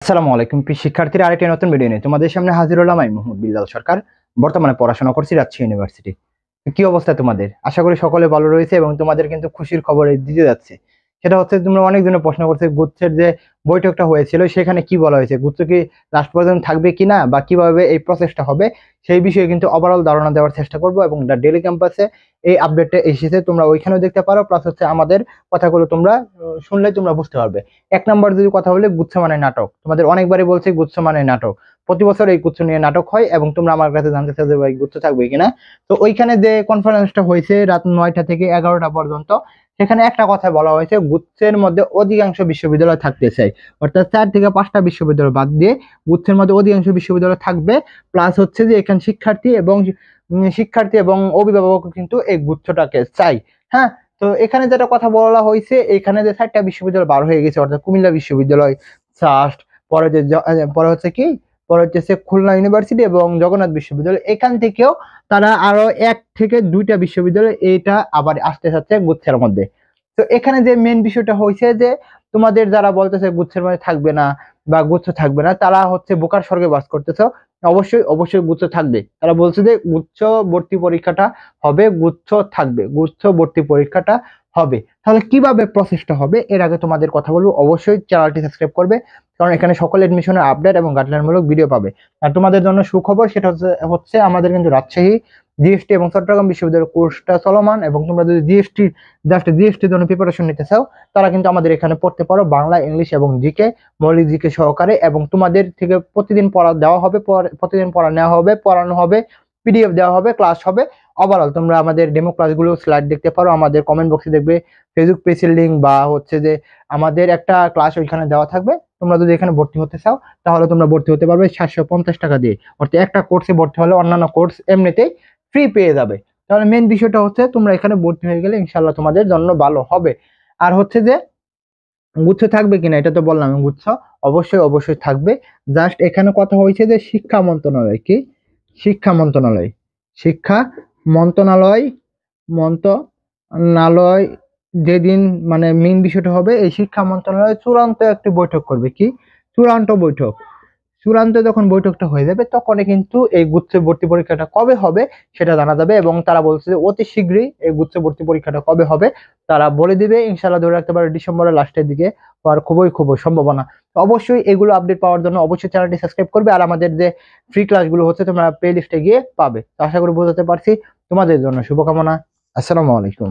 আসসালামু আলাইকুম প্রিয় শিক্ষার্থীরা, আরেকটি নতুন ভিডিও নিয়ে তোমাদের সামনে হাজির হলাম। আমি মোহাম্মদ বিল্লাল সরকার। বর্তমানে পড়াশোনা করছি রাজশাহী ইউনিভার্সিটি। কি অবস্থা তোমাদের? আশা করি সকলে ভালো রয়েছে এবং তোমাদের কিন্তু খুশির খবর দিতে যাচ্ছে। সেটা হচ্ছে, তোমরা অনেকজনে প্রশ্ন করছে গুচ্ছের যে বৈঠকটা হয়েছিল সেখানে কি বলা হয়েছে, গুচ্ছ কি লাস্ট পর্যন্ত থাকবে কিনা বা কিভাবে এই প্রসেসটা হবে সেই বিষয়ে কিন্তু ওভারঅল ধারণা দেওয়ার চেষ্টা করবো। এবং ডেইলি ক্যাম্পাসে এই আপডেটটা এসেছে, তোমরা ওইখানেও দেখতে পারো, প্লাস হচ্ছে আমাদের কথাগুলো তোমরা শুনলে তোমরা বুঝতে পারবে। এক নম্বর যদি কথা বলি, গুচ্ছ মানে নাটক। তোমাদের অনেকবারই বলছি গুচ্ছ মানে নাটক। প্রতি বছর এই গুচ্ছ নিয়ে নাটক হয় এবং তোমরা আমার কাছে জানতে চাও যে ভাই গুচ্ছ থাকবে কিনা। তো ওইখানে যে কনফারেন্সটা হয়েছে রাত 9টা থেকে 11টা পর্যন্ত, সেখানে একটা কথা বলা হয়েছে, গুচ্ছের মধ্যে অধিকাংশ বিশ্ববিদ্যালয় থাকতে চাই, অর্থাৎ 4 থেকে 5টা বিশ্ববিদ্যালয় বাদ দিয়ে গুচ্ছের মধ্যে অধিকাংশ বিশ্ববিদ্যালয় থাকবে। প্লাস হচ্ছে যে এখানে শিক্ষার্থী এবং অভিভাবক কিন্তু এই গুচ্ছটাকে চাই। হ্যাঁ, তো এখানে যেটা কথা বলা হয়েছে, এখানে যে 4টা বিশ্ববিদ্যালয় বার হয়ে গেছে, অর্থাৎ কুমিল্লা বিশ্ববিদ্যালয়, ট্রাস্ট, পরে যে পরে হচ্ছে কি, পরে হচ্ছে খুলনা ইউনিভার্সিটি এবং জগন্নাথ বিশ্ববিদ্যালয়, এখান থেকেও তারা আরো 1 থেকে 2টা বিশ্ববিদ্যালয় এটা আবার আসতে যাচ্ছে গুচ্ছের মধ্যে। তো এখানে যে মেন বিষয়টা হয়েছে যে, তোমাদের যারা বলতেছে গুচ্ছের মধ্যে থাকবে না বা গুচ্ছ থাকবে না, তারা হচ্ছে বোকার স্বর্গে বাস করতেছে। অবশ্যই অবশ্যই গুচ্ছ থাকবে। তারা বলছে যে গুচ্ছ ভর্তি পরীক্ষাটা হবে, গুচ্ছ থাকবে, গুচ্ছ ভর্তি পরীক্ষাটা হবে। তাহলে কিভাবে প্রসেসটা হবে এর আগে তোমাদের কথা বলবো, অবশ্যই চ্যানেলটি সাবস্ক্রাইব করবে, কারণ এখানে সকল এডমিশনের আপডেট এবং গাইডলাইনমূলক ভিডিও পাবে। আর তোমাদের জন্য সুখবর, সেটা হচ্ছে আমাদের কিন্তু রাজশাহী জিএসটি এবং চট্টগ্রাম বিশ্ববিদ্যালয়ের কোর্সটা চলমান, এবং তোমরা যদি জিএসটির জন্য প্রিপারেশন নিতে চাও, তারা কিন্তু আমাদের এখানে পড়তে পারো, বাংলা, ইংলিশ এবং জিকে, মৌলিক জিকে সহকারে। এবং তোমাদের থেকে প্রতিদিন পড়া দেওয়া হবে, প্রতিদিন পড়া নেওয়া হবে, পড়ানো হবে, পিডিএফ দেওয়া হবে, ক্লাস হবে। ওভারঅল তোমরা আমাদের ডেমো ক্লাসগুলো স্লাইড দেখতে পারো, আমাদের কমেন্ট বক্সে দেখবে ফেসবুক পেজের লিঙ্ক, বা হচ্ছে যে আমাদের একটা ক্লাস ওইখানে দেওয়া থাকবে। তোমরা যদি এখানে ভর্তি হতে চাও তাহলে তোমরা ভর্তি হতে পারবে 750 টাকা দিয়ে, অর্থাৎ একটা কোর্সে ভর্তি হলে অন্যান্য কোর্স এমনিতেই ফ্রি পেয়ে যাবে। তাহলে মেন বিষয়টা হচ্ছে, তোমরা এখানে ভর্তি হয়ে গেলে ইনশাল্লাহ তোমাদের জন্য ভালো হবে। আর হচ্ছে যে গুচ্ছ থাকবে কিনা, এটা তো বললাম, গুচ্ছ অবশ্যই অবশ্যই থাকবে। জাস্ট এখানে কথা হয়েছে যে শিক্ষা মন্ত্রণালয় কি, শিক্ষা মন্ত্রণালয় শিক্ষা মন্ত্রণালয় মন্ত্রণালয় যেদিন মানে মেইন বিষয়টা হবে, এই শিক্ষা মন্ত্রণালয় চূড়ান্ত একটি বৈঠক করবে। কি চূড়ান্ত বৈঠক? চূড়ান্ত যখন বৈঠকটা হয়ে যাবে তখনই কিন্তু এই গুচ্ছ ভর্তি পরীক্ষাটা কবে হবে সেটা জানা যাবে। এবং তারা বলছে যে অতি শীঘ্রই এই গুচ্ছ ভর্তি পরীক্ষাটা কবে হবে তারা বলে দিবে। ইনশাল্লাহ ধরে রাখতে পারে ডিসেম্বরের লাস্টের দিকে হওয়ার খুবই খুবই সম্ভাবনা। তো অবশ্যই এগুলো আপডেট পাওয়ার জন্য অবশ্যই চ্যানেলটি সাবস্ক্রাইব করবে, আর আমাদের যে ফ্রি ক্লাসগুলো হচ্ছে তোমরা প্লে লিস্টে গিয়ে পাবে। তো আশা করি বোঝাতে পারছি। তোমাদের জন্য শুভকামনা। আসসালামু আলাইকুম।